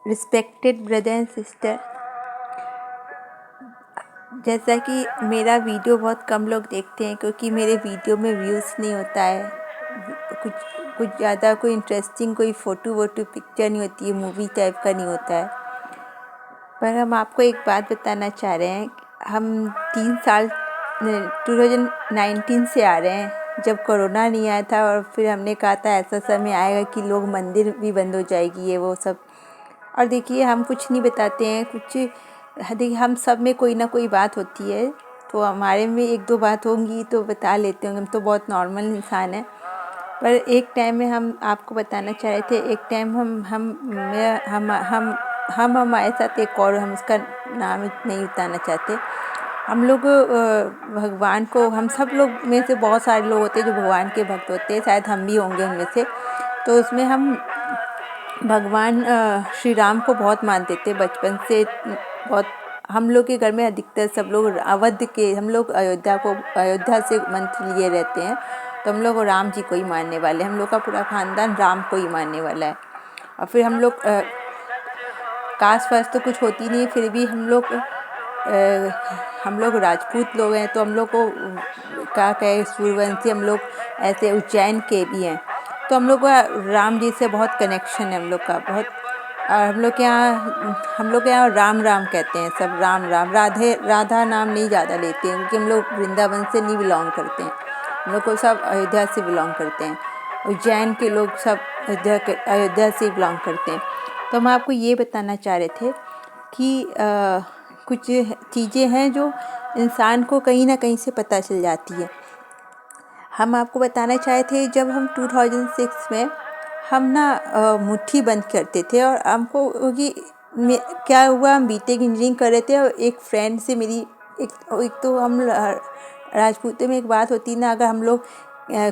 Respected brother and sister, जैसा कि मेरा वीडियो बहुत कम लोग देखते हैं क्योंकि मेरे वीडियो में व्यूज़ नहीं होता है, कुछ कुछ ज़्यादा कोई इंटरेस्टिंग कोई फ़ोटो वोटो पिक्चर नहीं होती है, मूवी टाइप का नहीं होता है। पर हम आपको एक बात बताना चाह रहे हैं, हम 3 साल 2019 से आ रहे हैं, जब कोरोना नहीं आया था और फिर हमने कहा था ऐसा समय आएगा कि लोग मंदिर भी बंद हो जाएगी ये वो सब। और देखिए हम कुछ नहीं बताते हैं, कुछ देखिए हम सब में कोई ना कोई बात होती है, तो हमारे में एक दो बात होंगी तो बता लेते होंगे, हम तो बहुत नॉर्मल इंसान हैं। पर एक टाइम में हम आपको बताना चाह रहे थे, एक टाइम हम हमारे साथ एक और, हम उसका नाम नहीं बताना चाहते, हम लोग भगवान को, हम सब लोग में से बहुत सारे लोग होते हैं जो भगवान के भक्त होते हैं, शायद हम भी होंगे उनमें से। तो उसमें हम भगवान श्री राम को बहुत मानते थे बचपन से। बहुत हम लोग के घर में अधिकतर सब लोग अवध के, हम लोग अयोध्या से मंत्र लिए रहते हैं, तो हम लोग राम जी को ही मानने वाले, हम लोग का पूरा खानदान राम को ही मानने वाला है। और फिर हम लोग कास्ट वास्ट तो कुछ होती नहीं, फिर भी हम लोग राजपूत लोग हैं, तो हम लोग को क्या कहे सूर्यवंशी, हम लोग ऐसे उज्जैन के भी हैं, तो हम लोग का राम जी से बहुत कनेक्शन है हम लोग का बहुत। और हम लोग के यहाँ राम राम कहते हैं सब, राम राम, राधा नाम नहीं ज़्यादा लेते हैं क्योंकि हम लोग वृंदावन से नहीं बिलोंग करते हैं, हम लोग को सब अयोध्या से बिलोंग करते हैं, उज्जैन के लोग सब अयोध्या से बिलोंग करते हैं। तो हम आपको ये बताना चाह रहे थे कि कुछ चीज़ें हैं जो इंसान को कहीं ना कहीं से पता चल जाती है। हम आपको बताना चाहे थे, जब हम 2006 में हम ना मुट्ठी बंद करते थे, और हमको क्या हुआ, हम बीटेक इंजीनियरिंग कर रहे थे और एक फ्रेंड से मेरी एक तो हम राजपूतों में एक बात होती है ना, अगर हम लोग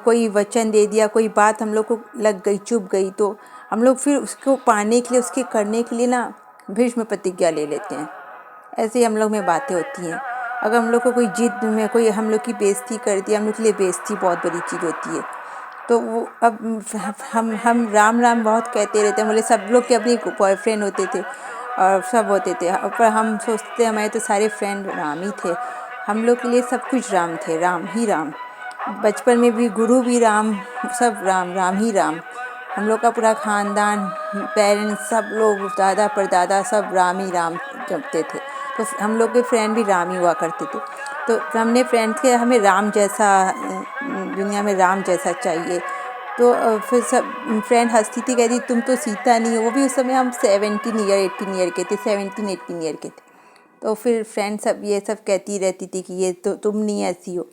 कोई वचन दे दिया, कोई बात हम लोग को लग गई, चुभ गई, तो हम लोग फिर उसको पाने के लिए, उसके करने के लिए ना भीष्म प्रतिज्ञा ले लेते हैं। ऐसे ही हम लोग में बातें होती हैं। अगर हम लोग को कोई जिद में कोई हम लोग की बेइज्जती कर दिया, हम लोग के लिए बेइज्जती बहुत बड़ी चीज़ होती है। तो वो अब हम राम राम बहुत कहते रहते हैं, बोले सब लोग के अपने बॉयफ्रेंड होते थे और सब होते थे, पर हम सोचते हमारे तो सारे फ्रेंड राम ही थे, हम लोग के लिए सब कुछ राम थे, राम ही राम। बचपन में भी गुरु भी राम, सब राम राम ही राम। हम लोग का पूरा खानदान, पेरेंट्स, सब लोग दादा परदादा सब राम ही राम जपते थे, तो हम लोग के फ्रेंड भी राम ही हुआ करते थे। तो हमने फ्रेंड के, हमें राम जैसा, दुनिया में राम जैसा चाहिए। तो फिर सब फ्रेंड हंसती थी, कहती तुम तो सीता नहीं हो, वो भी उस समय हम 18 ईयर के थे, 18 ईयर के थे। तो फिर फ्रेंड सब ये सब कहती रहती थी कि ये तो तुम नहीं ऐसी हो।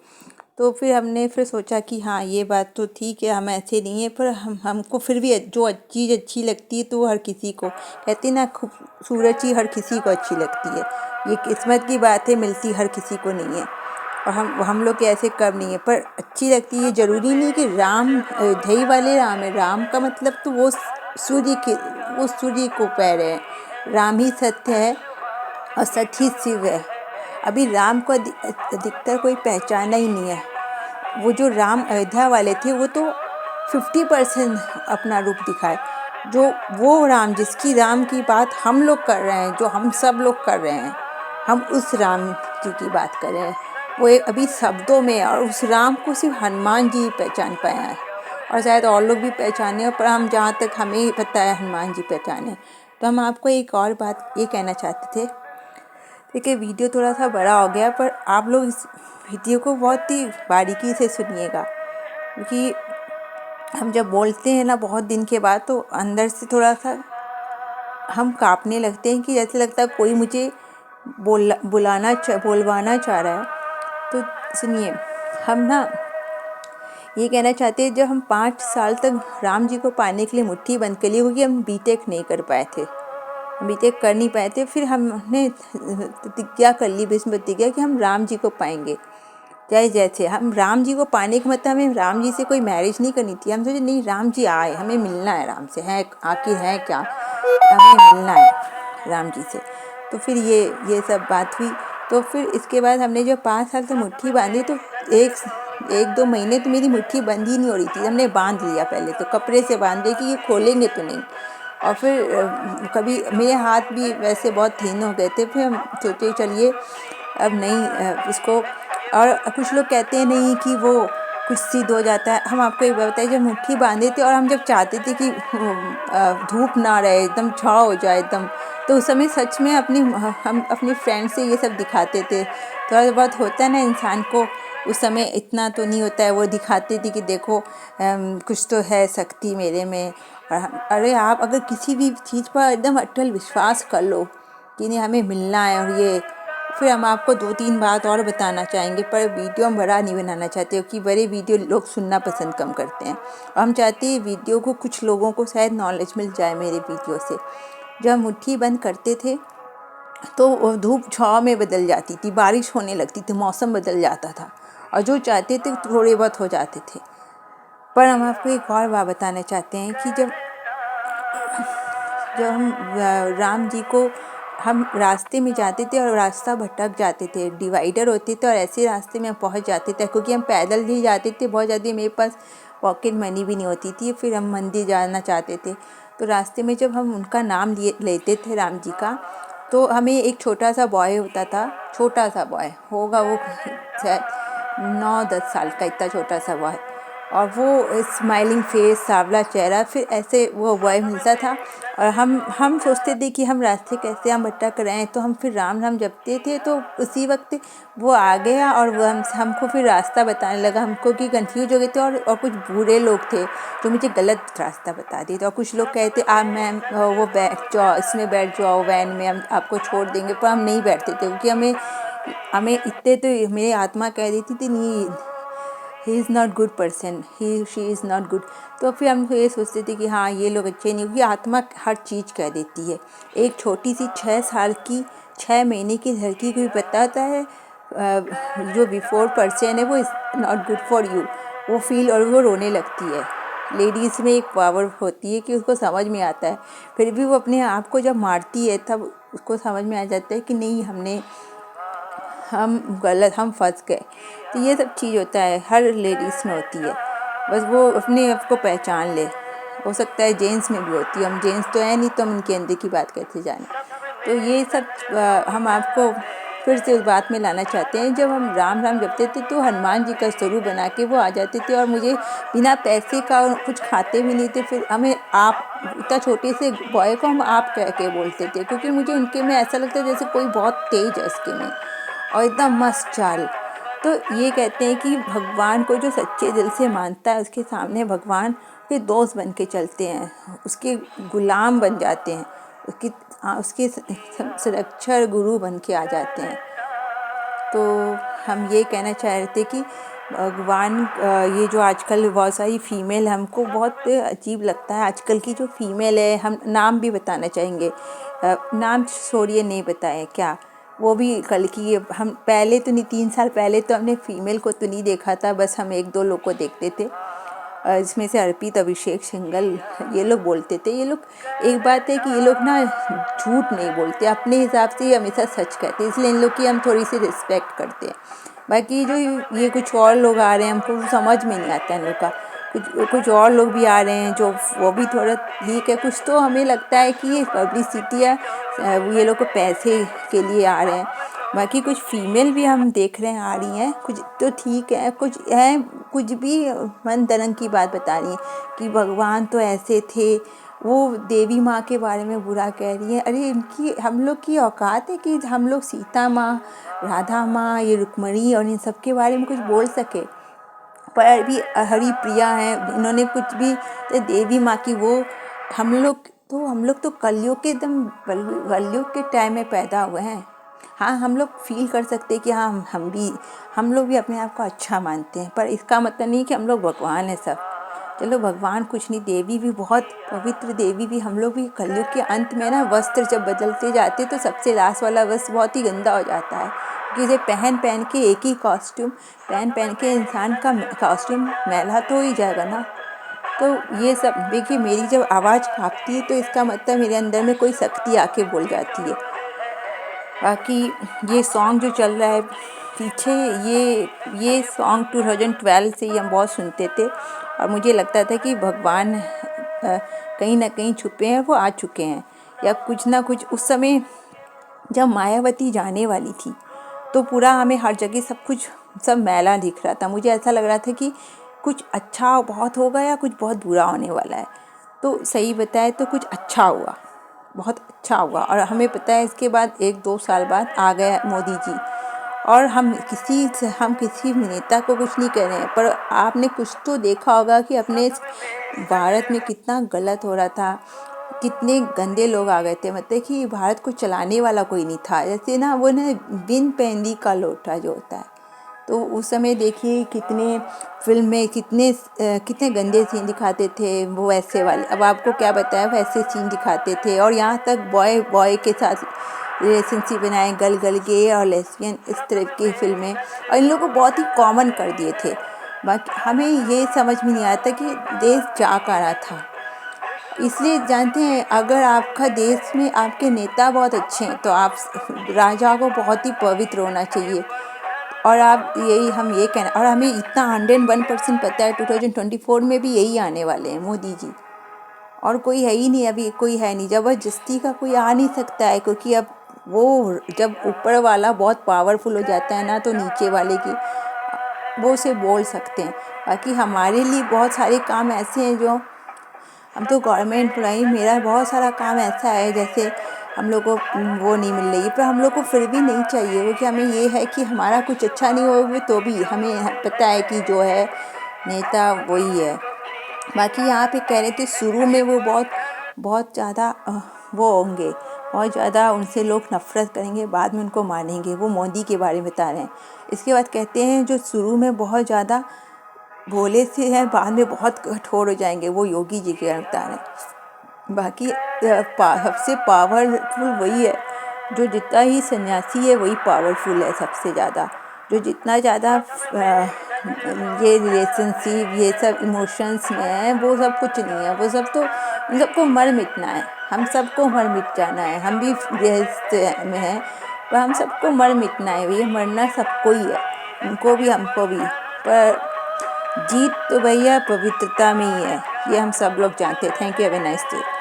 तो फिर हमने फिर सोचा कि हाँ ये बात तो ठीक है, हम ऐसे नहीं हैं, पर हमको फिर भी जो चीज़ अच्छी लगती है तो वो हर किसी को, कहती ना खूबसूरत चीज़ हर किसी को अच्छी लगती है, ये किस्मत की बात है, मिलती हर किसी को नहीं है। और हम लोग के ऐसे कम नहीं है, पर अच्छी लगती है। ज़रूरी नहीं कि राम अयोध्या वाले राम है, राम का मतलब तो वो सूर्य को पैर है, राम ही सत्य है और सत्य ही शिव है। अभी राम को अधिकतर कोई पहचाना ही नहीं है। वो जो राम अयोध्या वाले थे वो तो 50% अपना रूप दिखाए, जो वो राम जिसकी राम की बात हम लोग कर रहे हैं, जो हम सब लोग कर रहे हैं, हम उस राम जी की बात कर रहे हैं, वो अभी शब्दों में, और उस राम को सिर्फ हनुमान जी पहचान पाए हैं, और शायद और लोग भी पहचाने, पर हम जहाँ तक हमें पता है हनुमान जी पहचाने। तो हम आपको एक और बात ये कहना चाहते थे, देखिए वीडियो थोड़ा सा बड़ा हो गया, पर आप लोग इस वीडियो को बहुत ही बारीकी से सुनिएगा, क्योंकि हम जब बोलते हैं ना बहुत दिन के बाद, तो अंदर से थोड़ा सा हम कांपने लगते हैं, कि जैसे लगता है कोई मुझे बुलवाना चाह रहा है। तो सुनिए, हम ना ये कहना चाहते हैं, जब हम 5 साल तक राम जी को पाने के लिए मुट्ठी बंद कर ली, क्योंकि हम बीटेक नहीं कर पाए थे, बीटेक कर नहीं पाए थे, फिर हमने प्रतिज्ञा कर ली, भीष्म प्रतिज्ञा, कि हम राम जी को पाएंगे चाहे जैसे। हम राम जी को पाने का मतलब हमें राम जी से कोई मैरिज नहीं करनी थी, हम सोचे नहीं राम जी आए, हमें मिलना है राम से, है आखिर है क्या, हमें मिलना है राम जी से। तो फिर ये सब बात हुई। तो फिर इसके बाद हमने जो 5 साल से मुट्ठी बांधी, तो एक दो महीने तो मेरी मुट्ठी बंद ही नहीं हो रही थी, हमने बांध लिया, पहले तो कपड़े से बांध दिया कि ये खोलेंगे तो नहीं। और फिर कभी मेरे हाथ भी वैसे बहुत थीन हो गए थे, फिर हम सोचे चलिए अब नहीं उसको। और कुछ लोग कहते हैं नहीं कि वो कुछ सिद्ध हो जाता है। हम आपको एक बात बताइए, जब मुट्ठी बांधे थे और हम जब चाहते थे कि धूप ना रहे, एकदम छाँव हो जाए एकदम, तो उस समय सच में हम अपनी फ्रेंड से ये सब दिखाते थे। थोड़ा बहुत होता है ना इंसान को, उस समय इतना तो नहीं होता है, वो दिखाते थे कि देखो कुछ तो है शक्ति मेरे में। अरे आप अगर किसी भी चीज़ पर एकदम अटल विश्वास कर लो कि नहीं हमें मिलना है, और ये फिर हम आपको 2-3 बात और बताना चाहेंगे, पर वीडियो हम बड़ा नहीं बनाना चाहते क्योंकि बड़े वीडियो लोग सुनना पसंद कम करते हैं। और हम चाहते हैं वीडियो को कुछ लोगों को शायद नॉलेज मिल जाए मेरे वीडियो से। जब हम मुट्ठी बंद करते थे तो वो धूप छाँव में बदल जाती थी, बारिश होने लगती थी, मौसम बदल जाता था, और जो चाहते थे थोड़े बहुत हो जाते थे। पर हम आपको एक और बात बताना चाहते हैं कि जब हम राम जी को हम रास्ते में जाते थे और रास्ता भटक जाते थे, डिवाइडर होते थे और ऐसे रास्ते में हम पहुंच जाते थे, क्योंकि हम पैदल ही जाते थे, बहुत ज़्यादा मेरे पास पॉकेट मनी भी नहीं होती थी, फिर हम मंदिर जाना चाहते थे। तो रास्ते में जब हम उनका नाम लेते थे राम जी का, तो हमें एक छोटा सा बॉय होता था, छोटा सा बॉय होगा वो शायद 9-10 साल का, इतना छोटा सा बॉय, और वो स्माइलिंग फेस, सांवला चेहरा, फिर ऐसे वो बॉय मिलता था। और हम सोचते थे कि हम रास्ते कैसे हम भटक रहे हैं, तो हम फिर राम राम जपते थे, तो उसी वक्त वो आ गया और वो हमको फिर रास्ता बताने लगा। हमको कि कंफ्यूज हो गए थे, और कुछ बूढ़े लोग थे जो मुझे गलत रास्ता बता दिए थे, और कुछ लोग कहते आप मैम वो बैठ जाओ, इसमें बैठ जाओ वैन में, हम आपको छोड़ देंगे, पर हम नहीं बैठते थे क्योंकि हमें इतने तो मेरी आत्मा कह देती थी नहीं, he is not good person, he she is not good. तो फिर हम ये सोचते थे कि हाँ ये लोग अच्छे नहीं, क्योंकि आत्मा हर चीज़ कह देती है। एक छोटी सी 6 साल की 6 महीने की लड़की को भी बताता है जो बिफोर पर्सन है वो is not good for you, वो फील, और वो रोने लगती है। लेडीज़ में एक पावर होती है कि उसको समझ में आता है, फिर भी वो अपने आप को जब मारती है तब उसको समझ में आ जाता है कि नहीं हम फंस गए। तो ये सब चीज़ होता है, हर लेडीज़ में होती है, बस वो अपने आप को पहचान ले। हो सकता है जेंट्स में भी होती है, हम जेंट्स तो है नहीं, तो हम उनके अंदर की बात कैसे जाने। तो ये सब हम आपको फिर से उस बात में लाना चाहते हैं। जब हम राम राम जपते थे तो हनुमान जी का स्वरूप बना के वो आ जाते थे, और मुझे बिना पैसे का कुछ खाते भी नहीं थे, फिर हमें आप, इतना छोटे से बॉय को हम आप कह के बोलते थे, क्योंकि मुझे उनके में ऐसा लगता है जैसे कोई बहुत तेज है उसके में, और एकदम मस्त चाल। तो ये कहते हैं कि भगवान को जो सच्चे दिल से मानता है, उसके सामने भगवान के दोस्त बन के चलते हैं, उसके गुलाम बन जाते हैं, उसके सुरक्षा गुरु बन के आ जाते हैं। तो हम ये कहना चाह रहे थे कि भगवान, ये जो आजकल बहुत सारी फीमेल, हमको बहुत अजीब लगता है आजकल की जो फीमेल है। हम नाम भी बताना चाहेंगे, नाम छोड़िए नहीं बताएं क्या, वो भी कल की, हम पहले तो नहीं, 3 साल पहले तो हमने फीमेल को तो नहीं देखा था, बस हम 1-2 लोग को देखते थे, इसमें से अर्पित, अभिषेक, सिंगल, ये लोग बोलते थे। ये लोग, एक बात है कि ये लोग ना झूठ नहीं बोलते, अपने हिसाब से ही हमेशा सच कहते हैं, इसलिए इन लोग की हम थोड़ी सी रिस्पेक्ट करते हैं। बाकी जो ये कुछ और लोग आ रहे हैं, हमको समझ में नहीं आता इन लोग का। कुछ और लोग भी आ रहे हैं जो वो भी थोड़ा ठीक है, कुछ तो हमें लगता है कि ये पब्लिसिटी है, ये लोग को पैसे के लिए आ रहे हैं। बाकी कुछ फीमेल भी हम देख रहे हैं आ रही हैं, कुछ तो ठीक है, कुछ है कुछ भी मन दरंग की बात बता रही हैं कि भगवान तो ऐसे थे, वो देवी माँ के बारे में बुरा कह रही है। अरे इनकी, हम लोग की औकात है कि हम लोग सीता माँ, राधा माँ, ये रुक्मणी और इन सब के बारे में कुछ बोल सके। पर अभी हरि प्रिया हैं, इन्होंने कुछ भी, तो देवी माँ की वो, हम लोग तो कलयुग के एकदम कलयुग के टाइम में पैदा हुए हैं। हाँ हम लोग फील कर सकते हैं कि हाँ हम लोग भी अपने आप को अच्छा मानते हैं, पर इसका मतलब नहीं कि हम लोग भगवान हैं सब। चलो भगवान कुछ नहीं, देवी भी बहुत पवित्र, देवी भी, हम लोग भी कलयुग के अंत में ना वस्त्र जब बदलते जाते तो सबसे लास्ट वाला वस्त्र बहुत ही गंदा हो जाता है, क्योंकि इसे पहन के एक ही कॉस्ट्यूम पहन के इंसान का कॉस्ट्यूम मैला तो ही जाएगा ना। तो ये सब देखिए, मेरी जब आवाज़ काँपती है तो इसका मतलब मेरे अंदर में कोई शक्ति आके बोल जाती है। बाकी ये सॉन्ग जो चल रहा है पीछे, ये सॉन्ग 2012 से ही हम बहुत सुनते थे, और मुझे लगता था कि भगवान कहीं ना कहीं छुपे हैं वो आ चुके हैं, या कुछ ना कुछ। उस समय जब मायावती जाने वाली थी तो पूरा हमें हर जगह सब मैला दिख रहा था। मुझे ऐसा लग रहा था कि कुछ अच्छा बहुत होगा या कुछ बहुत बुरा होने वाला है। तो सही बताए तो कुछ अच्छा हुआ, बहुत अच्छा हुआ। और हमें पता है इसके बाद 1-2 साल बाद आ गया मोदी जी। और हम किसी नेता को कुछ नहीं कह रहे हैं, पर आपने कुछ तो देखा होगा कि अपने भारत में कितना गलत हो रहा था, कितने गंदे लोग आ गए थे। मतलब कि भारत को चलाने वाला कोई नहीं था। जैसे ना वो ना बिन पैंदी का लोटा जो होता है, तो उस समय देखिए कितने फिल्म में कितने गंदे सीन दिखाते थे वो वैसे वाले। अब आपको क्या बताया, वैसे सीन दिखाते थे। और यहाँ तक बॉय के साथ रिलेशनशिप बनाए, गल के और लेस्बियन, इस तरह की फिल्में, और इन लोगों को बहुत ही कॉमन कर दिए थे। बाकी हमें ये समझ में नहीं आता कि देश जा का रहा था। इसलिए जानते हैं, अगर आपका देश में आपके नेता बहुत अच्छे हैं तो आप राजा को बहुत ही पवित्र होना चाहिए। और हम ये कहना, और हमें इतना 101% पता है 2024 में भी यही आने वाले हैं मोदी जी। और कोई है ही नहीं, अभी कोई है नहीं, ज़बरदस्ती का कोई आ नहीं सकता है। क्योंकि अब वो जब ऊपर वाला बहुत पावरफुल हो जाता है ना, तो नीचे वाले की वो उसे बोल सकते हैं। बाकी हमारे लिए बहुत सारे काम ऐसे हैं जो हम तो गवर्नमेंट एम्प्लॉई, मेरा बहुत सारा काम ऐसा है जैसे हम लोग को वो नहीं मिल रही, पर हम लोग को फिर भी नहीं चाहिए। क्योंकि हमें ये है कि हमारा कुछ अच्छा नहीं होगा तो भी हमें पता है कि जो है नेता वही है। बाकी यहाँ पे कह रहे थे शुरू में वो बहुत ज़्यादा वो होंगे, बहुत ज़्यादा उनसे लोग नफ़रत करेंगे, बाद में उनको मानेंगे। वो मोदी के बारे में बता रहे हैं। इसके बाद कहते हैं जो शुरू में बहुत ज़्यादा भोले से हैं, बाद में बहुत कठोर हो जाएंगे, वो योगी जी के बता रहे हैं। बाकी सबसे पावरफुल वही है, जो जितना ही सन्यासी है वही पावरफुल है सबसे ज़्यादा। जो जितना ज़्यादा ये रिलेशनशिप, ये सब इमोशंस में है, वो सब कुछ नहीं है। वो सब तो उन सबको मर मिटना है। हम सबको मर मिट जाना है। हम भी गृहस्थ में हैं, पर हम सबको मर मिटना है। ये मरना सबको ही है, उनको भी हमको भी। पर जीत तो भैया पवित्रता में ही है, ये हम सब लोग जानते हैं। Thank you, have a nice day.